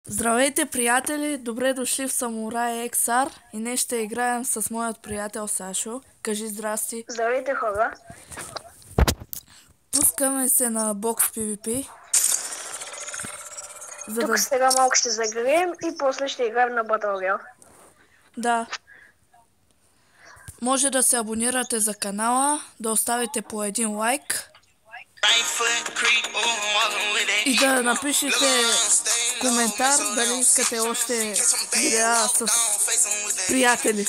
Здравейте, приятели! Добре дошли в Самурай XR и днес ще играем с моят приятел Сашо. Кажи здрасти! Здравейте, хора! Пускаме се на Box PvP. Тук сега малко ще загреем и после ще играем на Battle Royale. Да. Може да се абонирате за канала, да оставите по един лайк и да напишете в коментар дали искате още видеа с приятели.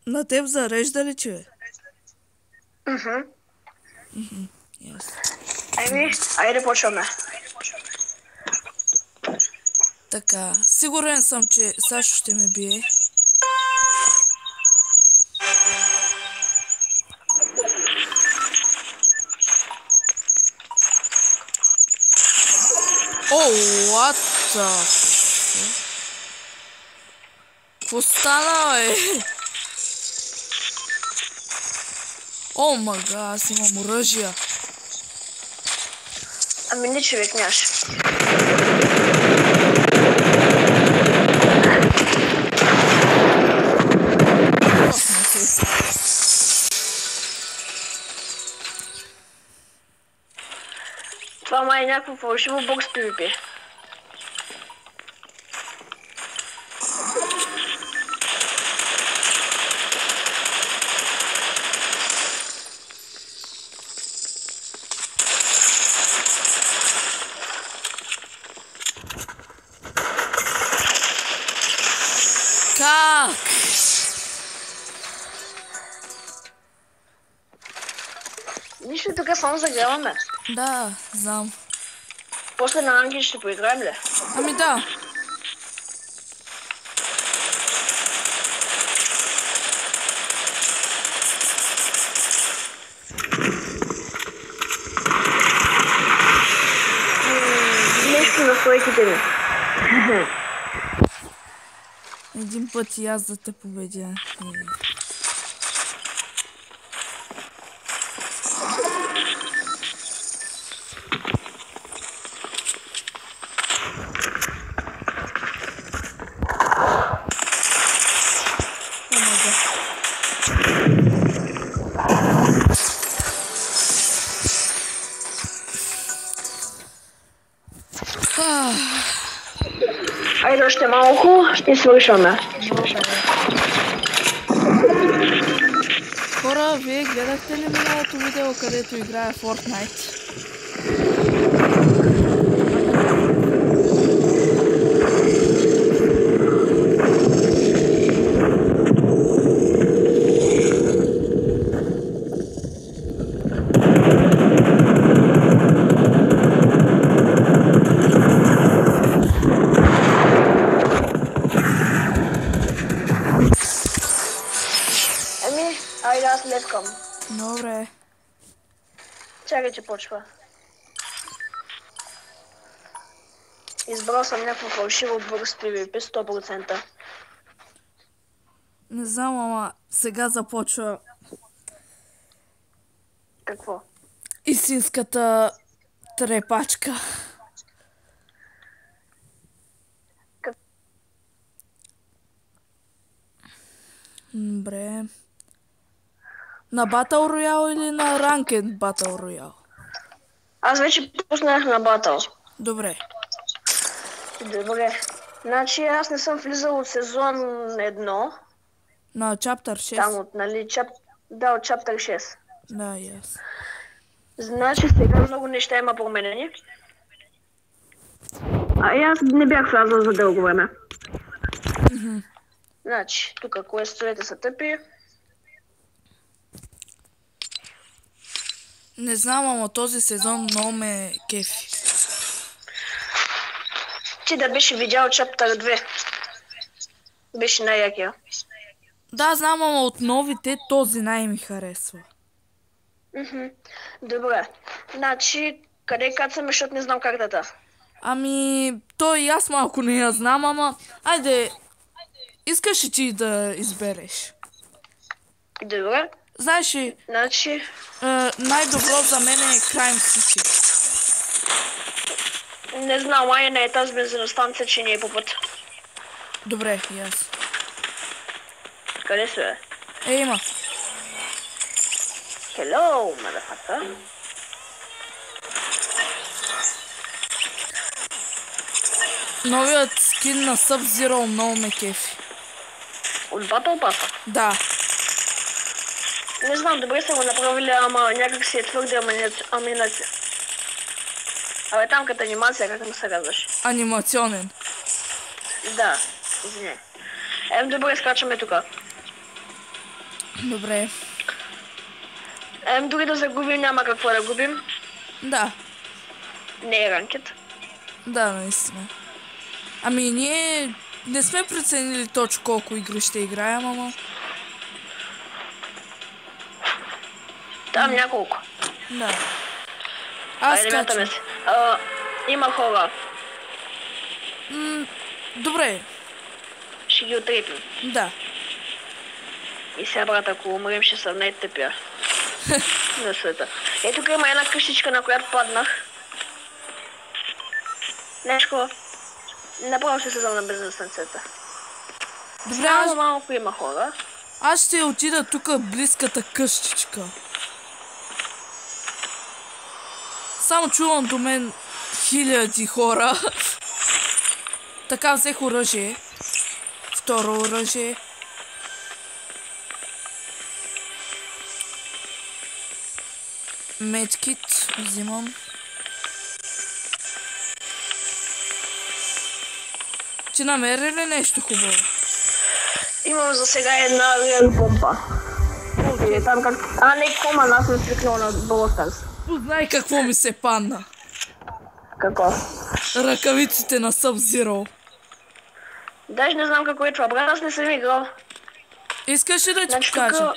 На теб зарежда ли, че? Yes. Айде почваме. Така, сигурен съм, че Сашо ще ме бие. О, what the fuck? Какво стана, бе? О, мага, аз имам оръжия. Ами не, човек, нямаш. Това май е някакво фалшиво Box PvP. Как? Нищо, тук само загряваме. Да, знам. После на ангел ще поиграем ли? Ами да. Нещо на стойките ми. Един път и аз да те победя. Айде още малко и свършваме. Хора, вие гледахте ли миналото видео, където играя Fortnite? Айде аз лепкам. Добре. Чакай, че почва. Избрал съм някакво фалшиво Box PvP 100%. Не знам, ама сега започва Какво? истинската трепачка. Добре. На Battle Royale или на Ranked Battle Royale? Аз вече пуснах на Battle. Добре. Добре. Значи аз не съм влизал от сезон 1. На Chapter 6? Там от, нали, да, от Chapter 6. Да, yes. Значи сега много неща има променени. А и аз не бях влязал за дълго време. Значи, тук квестовете са тъпи. Не знам, ама този сезон много ме кефи. Ти да беше видял Чаптър 2. Беше най-якия. Да, знам, ама от новите този най-ми харесва. Добре. Значи, къде кацаме, защото не знам картата. Ами, той и аз малко не я знам, ама... Айде, искаш ли ти да избереш? Добре. Знаеш ли, Значи, най-добро за мен е Crime City. не знам, май не е тази бензиностанция, че не е по път. Добре, и аз. Къде се е? Има. Hello, motherfucker. Новият скин на Sub-Zero много ме кефи. От Battle Pass? Да. Не знам, добре са го направили, ама някак си е твърде аминация. Абе там като анимация, как му се казваш? Анимационен. Да, извиня. Добре, скачаме тука. Добре. Дори да загубим, няма какво да губим. Да. Не е ранкет. Да, наистина. Ами ние не сме преценили точно колко игри ще играем, ама... Там няколко. Да. Аз Айде, качвам. мятаме се. Има хора. Добре. Ще ги отрепим. Да. И сега, брат, ако умрем, ще съм най-тъпия на света. Ето тук има една къщичка, на която паднах. Нещо. Направо ще се на бензиностанцията. Добре, Само малко има хора. аз ще отида тук близката къщичка. Само чувам до мен хиляди хора. Така взех оръжие. Второ оръжие. Медкит взимам. Ти намери ли нещо хубаво? Имам за сега една реал помпа. Или там как... не, коман, аз съм свикнал на Балостарс. Познай какво ми се падна. Какво? Ръкавиците на Sub-Zero. Даже не знам какво е това, брат, аз не съм играл. Искаш ли да ти Значи покажа? тук...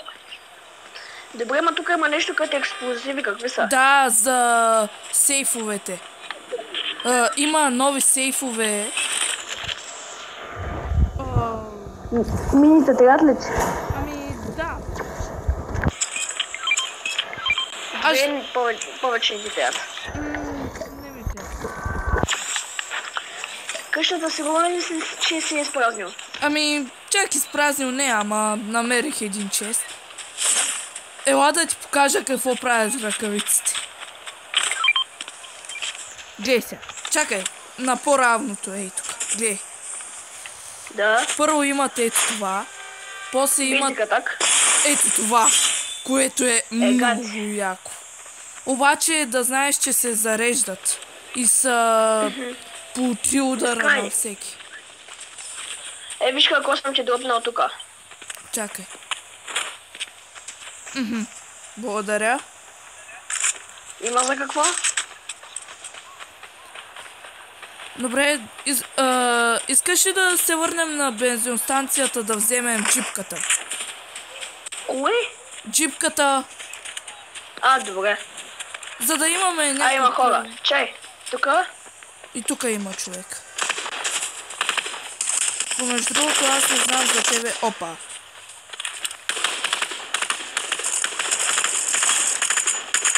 Добре, ма тук има нещо като експлозиви, какви са? Да, за сейфовете. Има нови сейфове. Мините трябват ли? Ами, да. Повече не ти трябват. Не ми трябва. Къщата сигурно ли си, че си е изпразнил? Ами, чак изпразнил не, ама намерих един чест. Ела да ти покажа какво правят ръкавиците. Глей сега. Чакай, на по-равното, ей тук. Глей. Да. Първо имате ето това. После имат Бистика так. ето това, което е много яко. Обаче да знаеш, че се зареждат и са по 3 удара на всеки. Виж какво съм ти дропнал тука. Чакай. Благодаря. Има за какво? Добре, искаш ли да се върнем на бензиностанцията да вземем джипката? Кое? Джипката, Добре. за да имаме някакво... Има хора. Чай. Тука? И тук има човек. Помежду другото, аз не знам за тебе. Опа.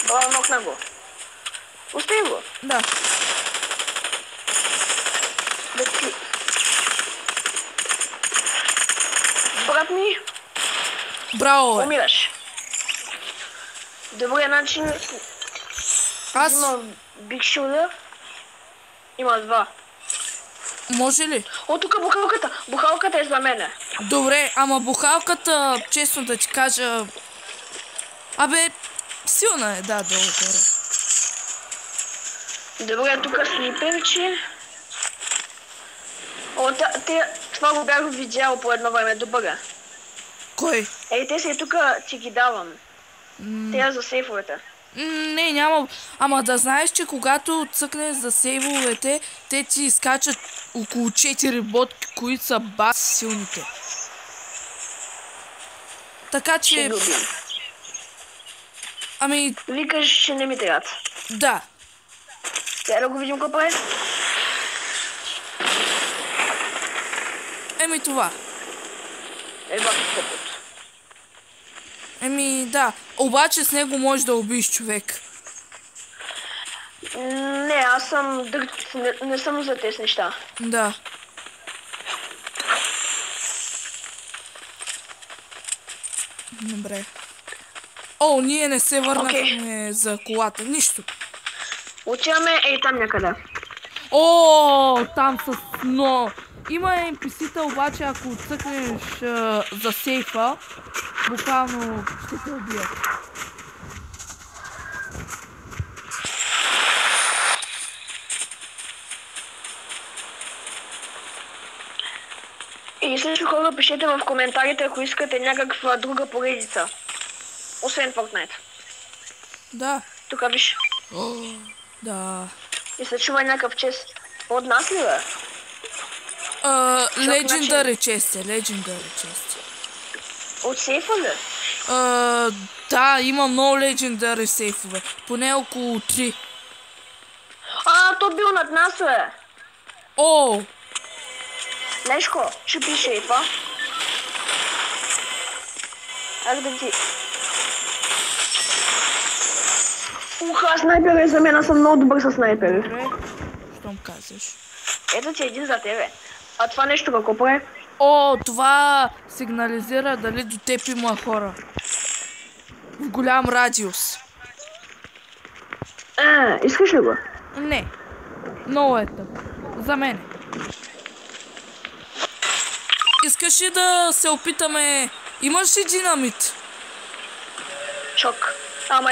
Браво, нокна го. Остави го. Да. Да ти... Брат ми, Браво, бе. умираш. Добре, начин... Аз... Има Big Shoulder. Има два. Може ли? Тук бухалката. Бухалката е за мене. Добре, ама бухалката, честно да ти кажа... Абе, силна е, да, долу горе. Добре, тук снайперчи. Това го бях видял по едно време. Добре. Кой? Те си тук ти ги давам. Те за сейфовете. Не, няма. Ама да знаеш, че когато цъкнеш за сейвовете, те ти изкачат около 4 ботки, които са бас силните. Така Ще че... ги убием. Ами, Викаш, че не ми трябват. да. Трябва да го видим какво прави. Еми това. Еба, тъпот. Еми да. Обаче с него можеш да убиеш човек. Не, аз съм дърт, не съм за тези неща. Да. Добре. О, ние не се върнахме за колата. Нищо. Отиваме ей там някъде. О, там с но. Има NPC-та, обаче ако цъкнеш за сейфа, буквално ще те убият. И също хора, пишете в коментарите, ако искате някаква друга поредица. Освен Fortnite. Да. Тук виж. Да. И се чува някакъв чест. От нас ли бе? Legendary чест е, Legendary чест. От сейфа ли? Да, има много Legendary сейфове. Поне около 3. То бил над нас бе. О! Лешко, чупи шейфа. Аз да ти... Снайпери за мен, аз съм много добър с снайпери. Добре, щом казваш. Ето ти един за тебе. А това нещо какво прави? О, това сигнализира дали до теб има хора. В голям радиус. Искаш ли го? Не. Много е тъп. За мен. Искаш ли да се опитаме... Имаш ли динамит? Чок. Ама...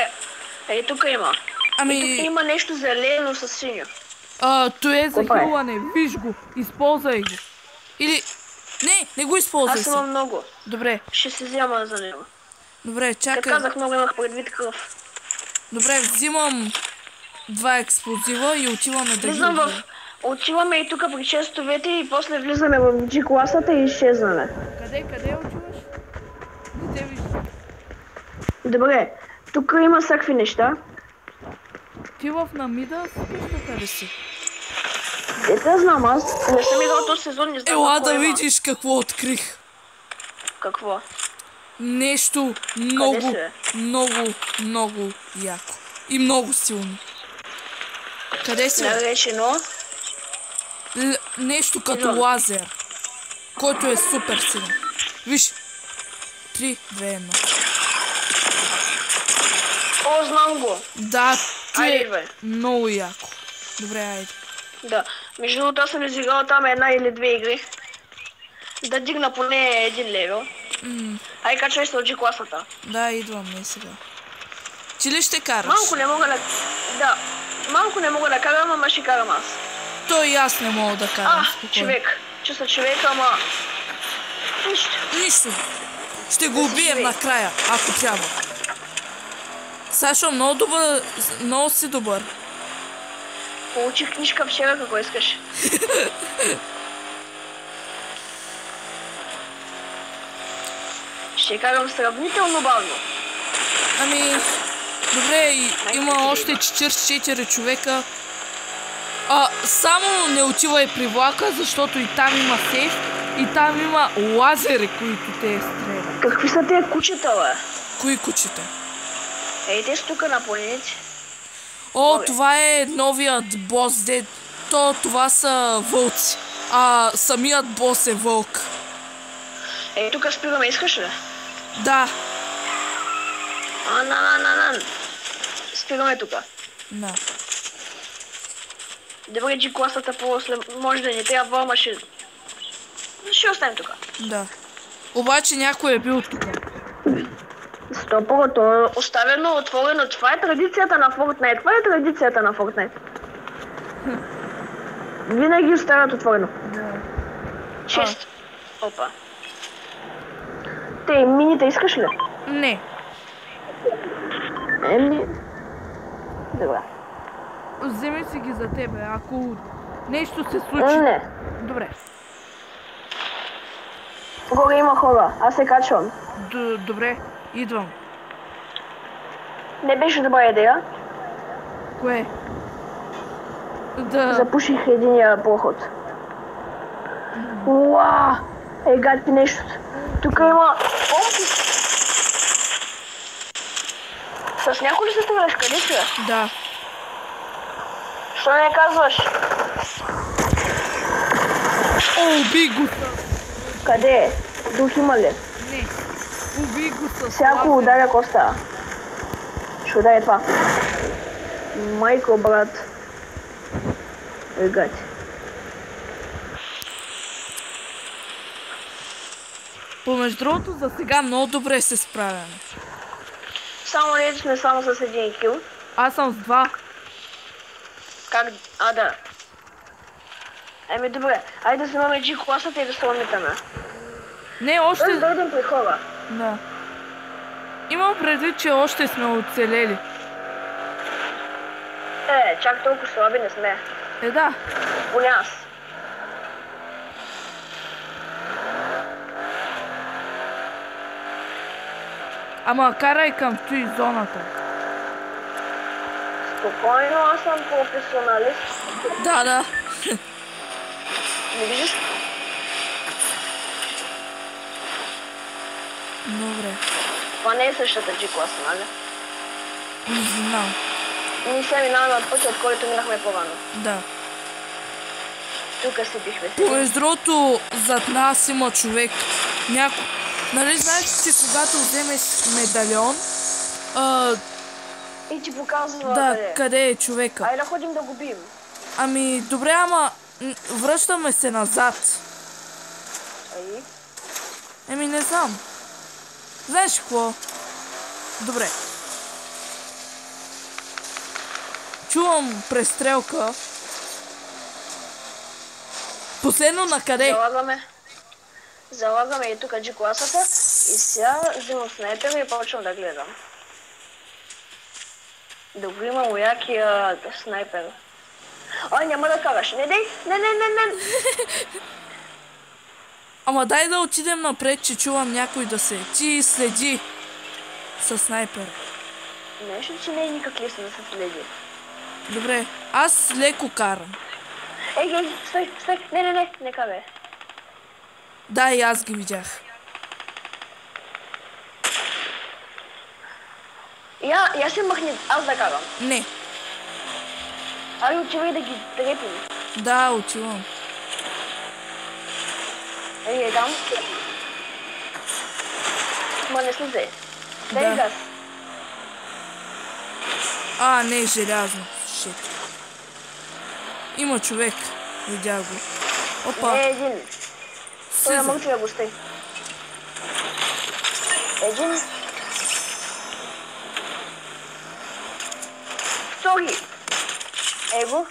Ей, тук има. Ами... Тук има нещо зелено с синьо. То е за хилване. Виж го. Използвай го. Или... Не го използвай. Аз имам много. Добре. Ще се взема за него. Добре, чакай. Като казах много, имах предвид кръв. Добре, взимам 2 експлозива и отиваме да Влизам в... Отиваме и тук при честовете и после влизаме в G-класата и изчезваме. Къде отиваш? Не те виждам. Добре, тук има всякакви неща. Ти в намида къщата ли си? Те знам, аз не съм играл този сезон, не знам. Ела да видиш какво открих. Какво? Нещо много яко. И много силно. Къде си? Наречено? Нещо като лазер. Който е супер силен. Виж. 3, 2, 1. О, знам го. Да, Айде, бе. много яко. Добре, айде. Да, между другото аз съм изиграл там една или две игри. Да дигна поне един левел. Ай, качвай се от G-класата. Да, идваме сега. Ти ли ще караш? Малко не мога да... Да. Малко не мога да карам, ама ще карам аз. То и аз не мога да карам. Човек. Чувства човек, ама... Нищо. Ще го убием накрая, ако трябва. Сашо, много си добър. Получих книжка вчера, какво искаш? Ще карам сравнително бавно. Ами, добре, има още 44 човека. Само не отивай при влака, защото и там има сейф, и там има лазери, които те стрелят. Какви са тези кучета, бе? Кои кучета? Ей, те са тук на планините. Това е новият бос, това са вълци, а самият бос е вълк. Ей, тук спираме, искаш ли? Да. Спираме тук. Да. Добре, G-класата после може да ни трябва, ама ще оставим тук. Да. Обаче някой е бил тук. Стопо, то е оставено, отворено. Това е традицията на Fortnite. Винаги оставят отворено. Да. Чест. Опа. Те, мините искаш ли? Не. Добре. Вземи си ги за тебе, ако нещо се случи. Не. Добре. Горе има хора, аз се качвам. Добре, идвам. Не беше добра идея. Кое? Да. Запуших единия проход. Уа! Гад нещо. Тук има помпи. С някой ли се стреляш? Къде си? Да. Що не казваш? Уби го са. Къде? Дух има ли? Не. Уби го са. Всяко ударя коста. Ще ударя това. Майко, брат. Гад. Помежду другото, за сега много добре се справяме. Само ли сме само с един кил? Аз съм с 2. Как? Да. Еми добре, айде да снимаме G-класата и да се ламитаме. Не, още... Да дойдем при хора. Да. Имам предвид, че още сме оцелели. Чак толкова слаби не сме. Да. Поне аз. Ама карай към той зоната. Спокойно, аз съм професионалист. Да. Не виждаш? Добре. Това не е същата G-класа, нали? Не знам. Ние се минаваме от пътя, от който минахме по-рано. Да. Тук се бихме си. Помежду другото, зад нас има човек. Нали знаеш, че когато вземеш медальон, И ти показва да, къде. къде е човека. Айде да ходим да го бием. Ами, добре, ама връщаме се назад. Ай. Еми, не знам. Знаеш какво? Добре. Чувам престрелка. Последно на къде? Залагаме и тук G-класата и сега взимам снайпера и почвам да гледам. Да го има уякия снайпер. Ой, няма да караш. Не. Ама дай да отидем напред, че чувам някой да се... Ти следи със снайпер. Нещо, че не е никак лесно да се следи. Добре, аз леко карам. Ей, стой. Не карай. Да, и аз ги видях. Я се махни, аз да карам. Не. Ай, отивай да ги трепим. Да, отивам. Ей, там. Ма не слизай. Дай Да. газ. Не, желязно. Шит. Има човек. Видях го. Опа. Не един. Той е Слиза. мъртвия го стай. Един. Втори. Его.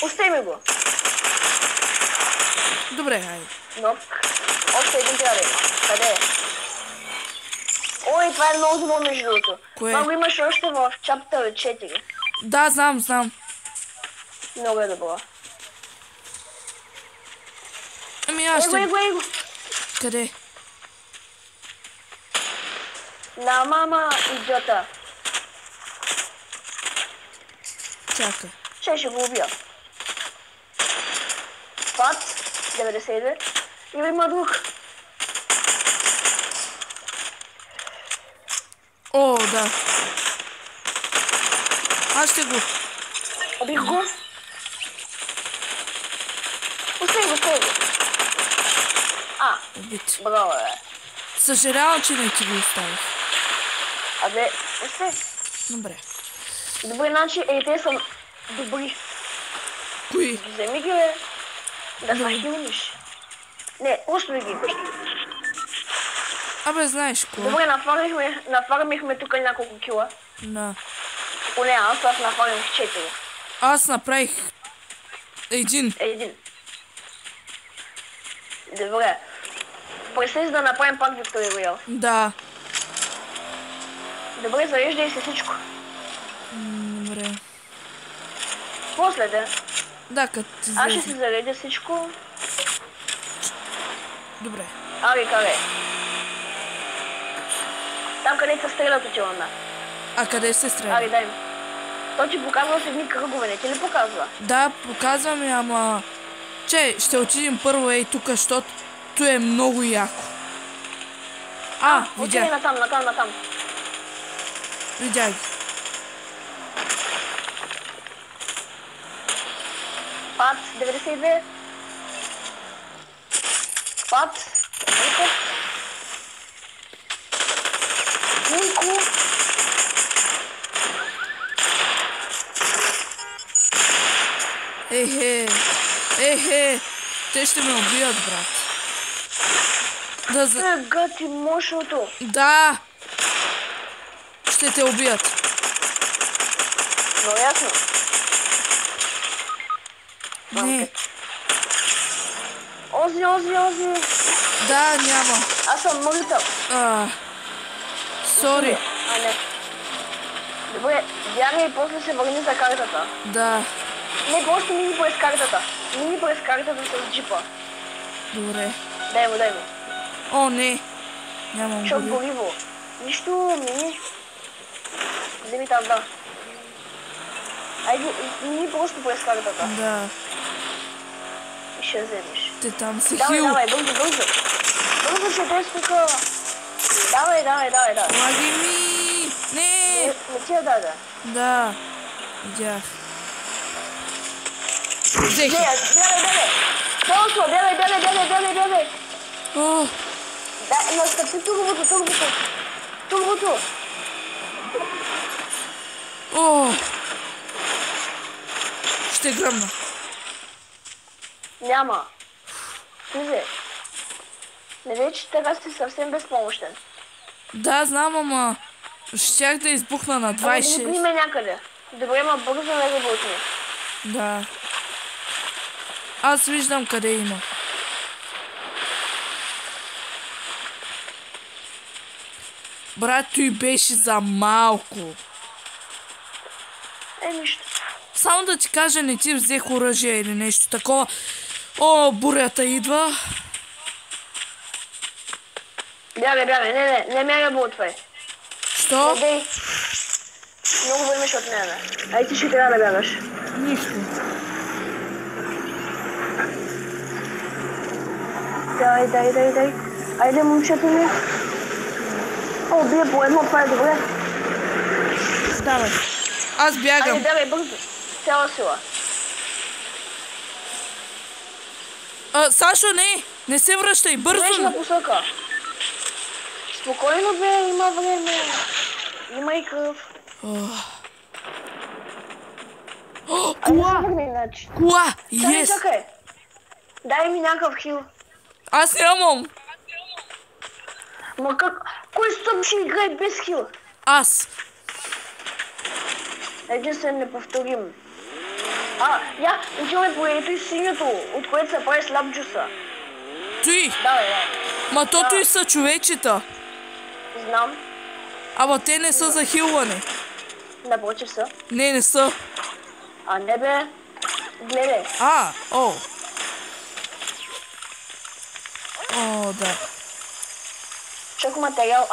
Остай ми го. Добре, хайде. Нок. Още един трябва да има. Къде е? Ой, това е много добро между другото. Кое? Това го имаш още в Chapter 4. Да, знам. Много е добро. Ами аз ще... Его. Къде? На мама идиота. Чакай. Ще го убия. Пат. 92. И има друг. О, да. Аз ще го... Убих го. Устай го. Убит. Браво, бе. Съжалявам, че не ти го оставих. Абе, устай. Добре. Добре, значи, те са добри. Кои? Вземи ги, бе. Да се хилниш. Не, остави ги. Абе, знаеш какво? Добре, нафармихме тук няколко кила. Да. Поне аз нафармих 4. Аз направих един. Добре. Представи да направим пак Victory Royale. Да. Добре, зареждай се всичко. Добре. Добре. После де. Да, като ти Аз ще излезе. си заредя всичко. Добре. Ари, карай. Там където се стрелят отивам, да. А къде се стреля? Ари, дай ми. Той ти показва с едни кръгове, не ти ли показва? Да, показва ми, ама... Че, ще отидем първо ей тук, защото то е много яко. Отидай видях. натам. Видях ги. Пат, 92. Пат. Нико. Ехе, те ще ме убият, брат. Гати мошото. Да, ще те убият. Но ясно. Не, Ози. да, няма. Аз съм мъртъв. Сори, А, не. Добре, бягай и после се върни за картата. да, Не, просто мини през картата. Мини през картата с джипа. добре. Дай му. О, не, нямам Шок гориво. гориво. Нищо, мини. Вземи там, да. Айде, мини просто през картата. Да, И ще вземеш. те там си Давай, хил. бързо. Бързо ще те стука. Давай. Лаги ми! Не! Не ти я даде. Да, видях. Взех. Бягай. Толкова, бягай. О, Да, настъпи турбото. о! Ще гръмна. Няма. Слизе. Не виж, че така си съвсем безпомощен. Да, знам, ама щях да избухна на Да 26. го някъде. Добре, ма бързо не го бутни. Да. Аз виждам къде има. Брат, той беше за малко. Нищо. Само да ти кажа, не ти взех оръжие или нещо такова. О, бурята идва. Бягай. Не ме бутвай. Що? Дей. Много време ще отнеме. Ай, ти ще трябва да бягаш. Нищо. Дай. Айде, момчето ми. О, бие по едно, това е добре. Давай. Аз бягам. Айде, бягай бързо. Цяла сила. Сашо, не се връщай, бързо. Грешна посока. Спокойно бе, има време. Има и кръв. Кола! Кола! Yes! Чакай. Дай ми някакъв хил. Аз нямам. Ма как? Кой стоп ще играе без хил? Аз. Единствен неповторим. Я, отиваме по ето и синьото, от което се прави слаб джуса. Той. Давай. Ма то той са човечета. Знам. Ама те не са за хилване. Напротив са. Не са. А не бе. Гледай. О, да. Чак материал.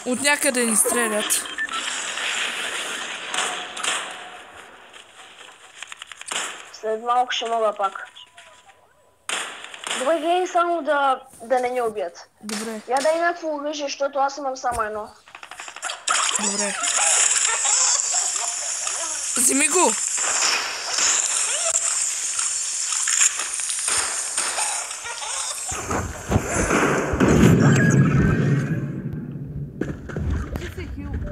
От някъде ни стрелят. След малко ще мога пак. Добре, гледай само да не ни убият. Добре. Я дай някакво оръжие, защото аз имам само едно. Добре. Вземи го.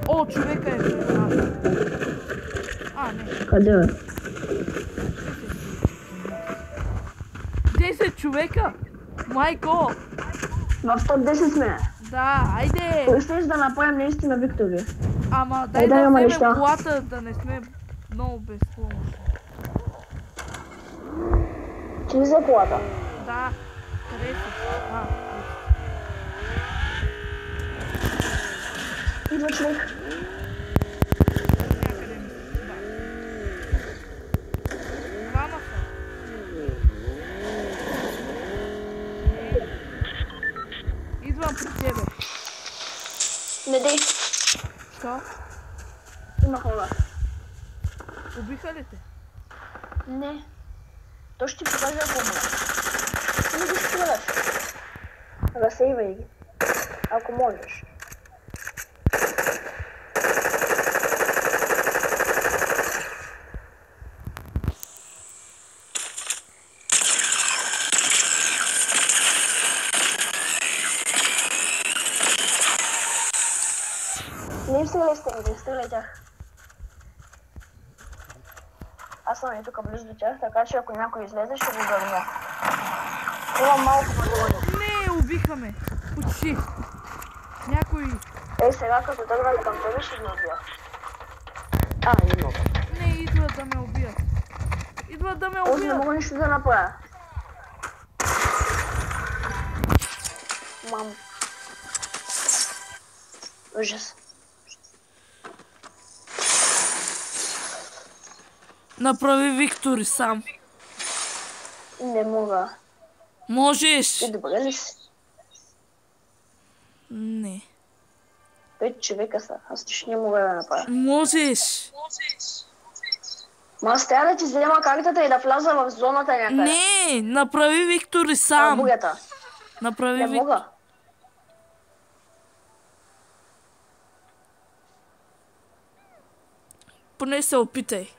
О, човека е. Не. Къде бе? 10 човека. Майко. В топ 10 сме. Да, айде. Искаш да направим наистина виктори. Ама дай да вземем колата, да не сме много безпомощни. Ти взе колата? Да. Къде си? Идва човек. Не дей. Що? Има хора. Убиха ли те? Не. То ще ти покажа ако умра. Не ги стреляш. Разсейвай ги. Ако можеш. Не им стреляй стените, стреляй тях. Аз съм и тук близо до тях, така че ако някой излезе, ще го гърня. Имам малко патрони. Не, убиха ме. Почти. Някой... Ей, сега като тръгнали към тебе, ще ги убия. Не мога. Не, идват да ме убият. Идват да ме Аз не убият. мога нищо да направя. Мам. Ужас. Направи Виктори сам. Не мога. Можеш. Ти добре ли си? Не. 5 човека са. Аз ще не мога да направя. Можеш. Ма аз трябва да ти взема картата и да вляза в зоната някъде. Не, направи Виктори сам. Бурята. Направи Не Виктори. мога. Поне се опитай.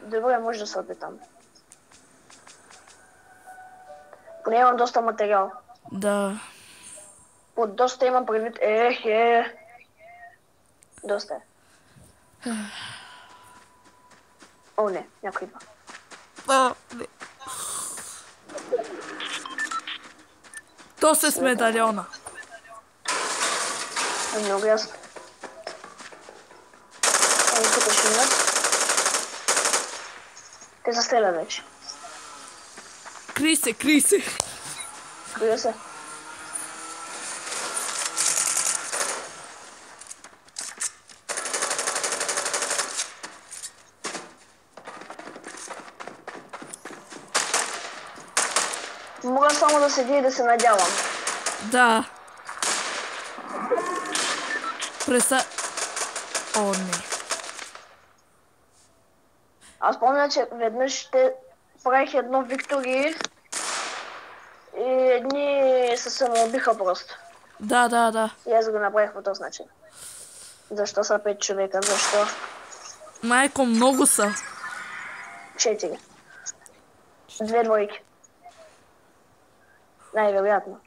Добре, може да се опитам. Поне имам доста материал. Да. Под доста имам предвид. Доста е. О, не, някой има. Не. То се с медальона. Много ясно. Тук ще имат. Те се стрелят вече. Крий се, крий се. Крия се. Мога само да седя и да се надявам. Да. О, не. Аз помня, че веднъж ще правих едно Виктори и едни се самоубиха просто. Да. И аз го направих по този начин. Защо са 5 човека? Защо? Майко, много са. 4. 2 двойки. Най-вероятно.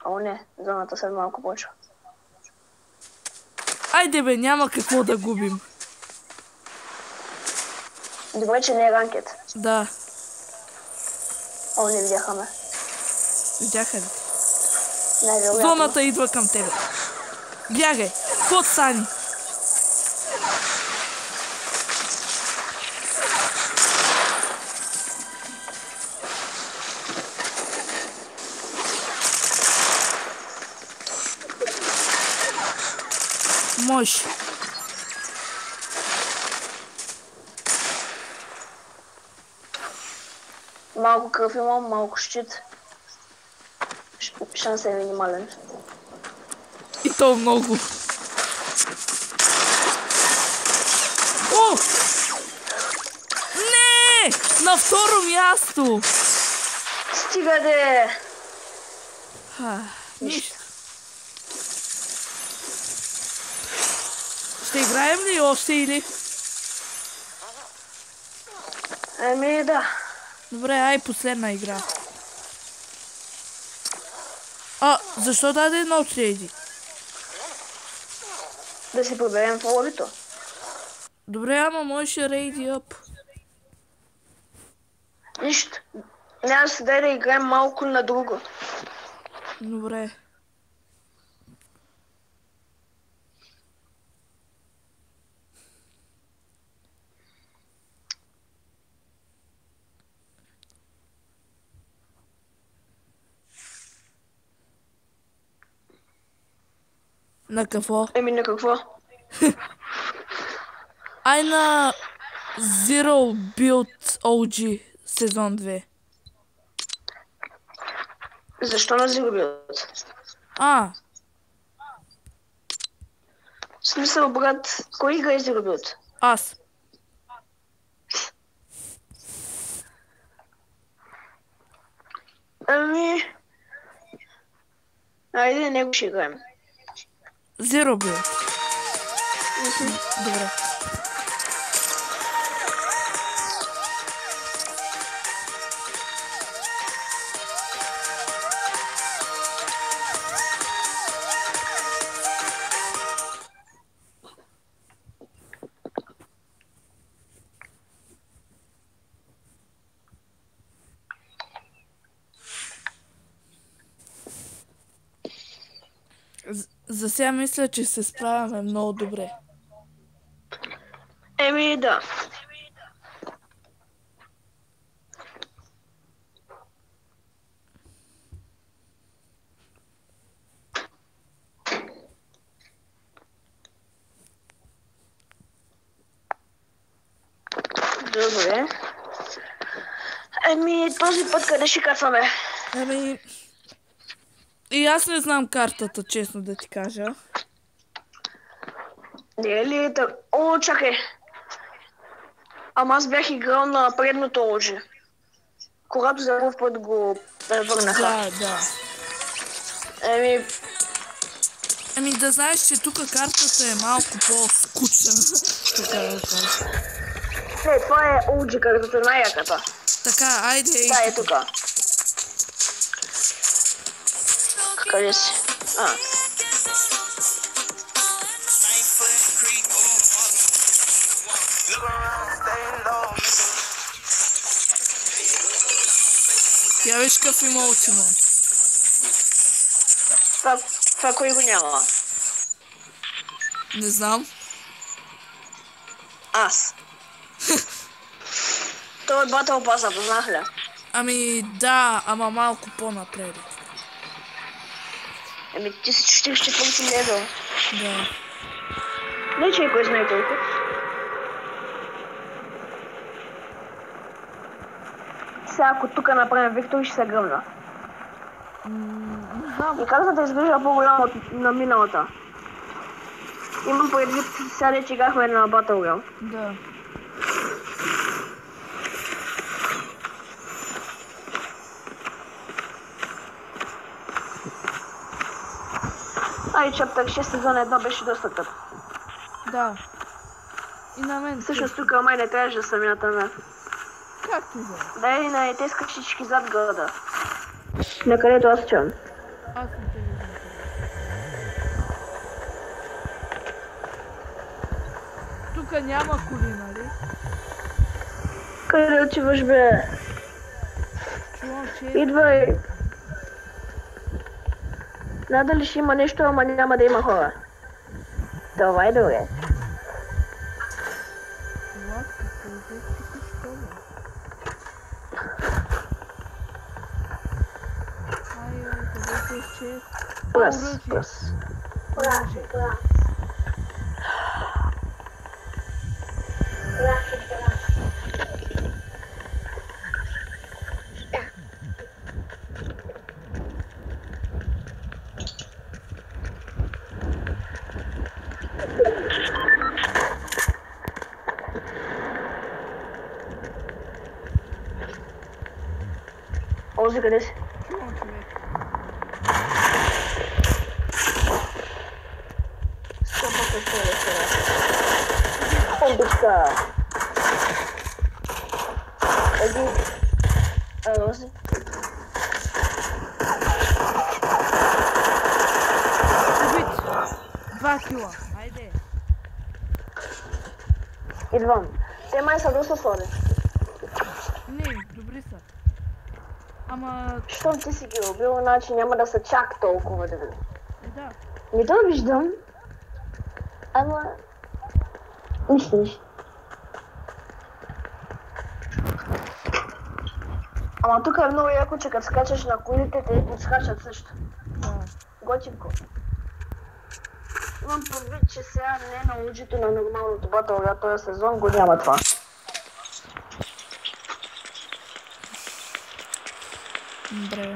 О, не, зоната след малко почва. Айде бе, няма какво да губим. Добре, че не е ранкет. Да. О, не видяха ме. Видяха ли? Най-вероятно. Зоната идва към тебе. Бягай. Под Сани. Може. Малко кръв имам, малко щит. Шанс е минимален. И то много. О! Не! На второ място! Стига де! Нищо. Ще играем ли още или? Ами да. Добре, ай последна игра. Защо даде едно трейди? Да си проберем в лобито. Добре, ама можеше рейди ап. Нищо. Няма да се дай да играем малко на друго. Добре. На какво? Еми на какво? Ай на Zero Build OG сезон 2. Защо на Zero Build? А, В смисъл, брат, кой игра изгуби от? аз. Ами... Айде, него ще играем. Zero build. Добре. За сега мисля, че се справяме много добре. Еми, да. Добре. Еми, този път къде ще кацаме? Ами... И аз не знам картата, честно да ти кажа. Не е ли така? О, чакай. Ама аз бях играл на предното оръжие. Когато за първ път го превърнаха. Да. Еми, Да знаеш, че тук картата е малко по-скучна, така да кажа. не, това е OG картата, най-яката. Така, айде и... Да, е тука. Къде си? Я виж какъв има ултимон. Това кой го няма? Не знам. Аз. Той е Battle Pass, познах ли? Ами да, ама малко по-напред. Еми, ти си 44 левел. Да. Не, че кой знае толкова. Сега, ако тук направим Виктор, ще се гръмна. Не знам. И картата изглежда по-голяма на миналата. Имам предвид, сега че играхме на Battle Royale. Да. Ай, чаптък 6 сезона 1 беше доста тъп. Да. И на мен. Всъщност тук май не трябваше да съм ятаме. Както и да. Дай на тези качички зад града. На където аз чам. Аз не те виждам. Тук няма коли, нали? Къде отиваш, бе? Чувам, че... Идвай. Надали ще има нещо, ама няма да има хора. Давай, добре. Това какво е току-що, бе? Ай, къде се че... Пръс. Ози, къде си? Чувам, човек. Бомбичка! Еди... Ози? Убит! 2 кила. Айде. Идвам. Те май са доста слаби. Не, добри са. Ама... Щом ти си ги убил, значи няма да са чак толкова добри. Да. Не то виждам. Ама... Нищо. Ама тук е много яко, че като скачаш на колите, те подскачат също. Да. Готинко. Имам предвид, че сега не на луджито на нормалното Battle Royale този сезон го няма това. Добре.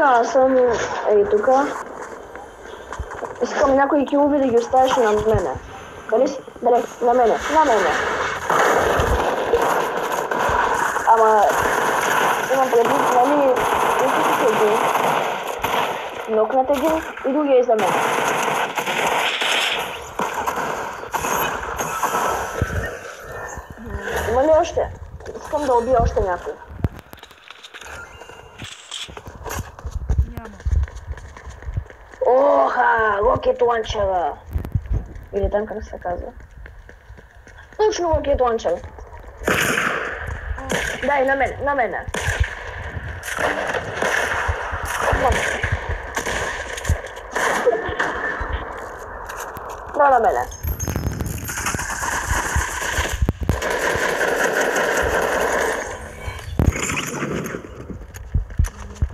Така, аз съм ей тука. Искам някои килови да ги оставиш на мене. Къде си? Дале, на мене, на мене. Ама, имам предвид, нали, нокнат един. Нокнат един и другия е за мен. Има ли още? Искам да убия още някой. Няма. Оха, рокет ланчера. Или там как се казва. Точно рокет ланчер. Дай, на мен, на мене. Да, на мене.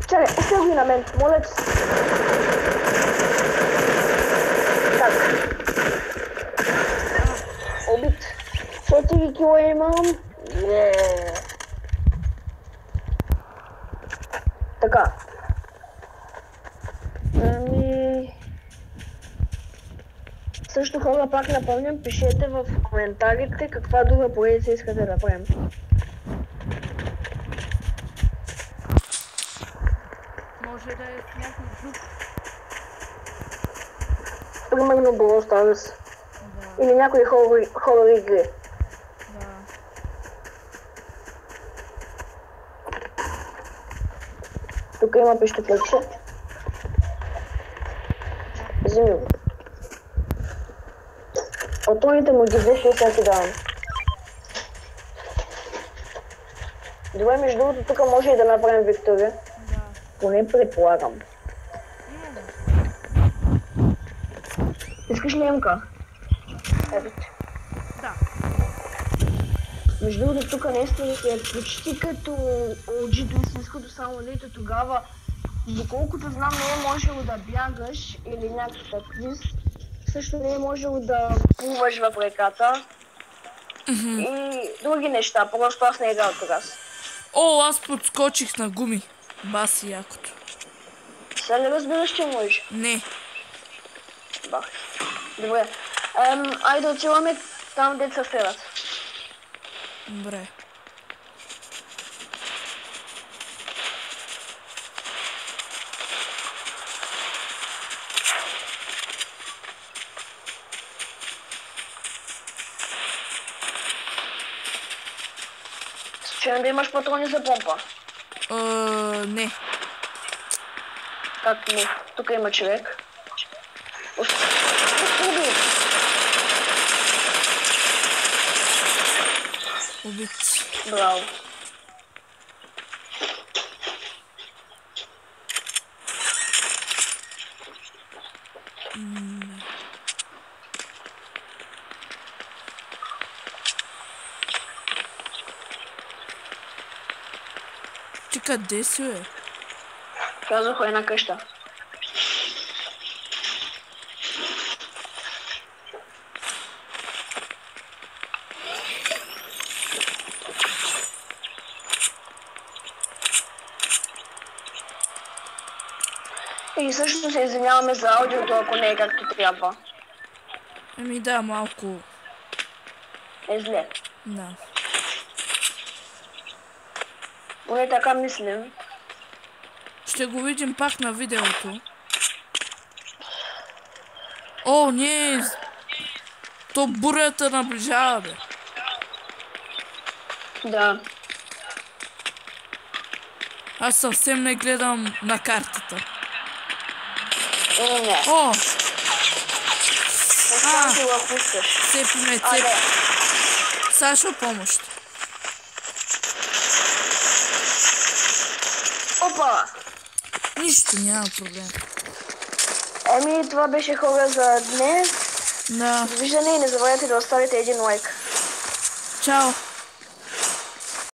Чакай, остави го и на мен, моля ти. Так. Убит. 4 кила имам. Така. Също хора, пак напомням, пишете в коментарите каква друга поредица искате да правим. Може да е с някой друг. Примерно Brawl Stars. Да, Или някои хорор игри. да. Тук има пищоклепче. Вземи го. Патроните му ги взеш и сега ти давам. Добре, между другото, тук може и да направим Виктория. Да. Поне предполагам. Имаме. Искаш ли МК? Ето. Да. Между другото, тук наистина е почти като OG-то истинското, само лето тогава, доколкото знам, не е можело да бягаш или някакъв квиз. Също не е можело да плуваш в реката. И други неща, просто аз не играл тогава. О, аз подскочих на гуми. Баси якото. Сега ли разбираш, че може? Не. Бах. Добре. Айде отиваме там, дето се стрелят. Добре. Случайно да имаш патрони за помпа? Не. Как не? Тук има човек. Убий! Убит. Браво. Ти къде си, бе? Казах една къща. И също се извиняваме за аудиото, ако не е както трябва. Еми да, малко. Е зле. Да. Поне така мислим. Ще го видим пак на видеото. О, не! То бурята наближава, бе. Да. Аз съвсем не гледам на картата. Не. О! Оставам си го пускаш. Цепи ме, цепи. Айде. Сашо, помощ. Опа! Нищо, няма проблем. Еми, това беше хора за днес. Да. Довиждане и не забравяйте да оставите един лайк. Чао.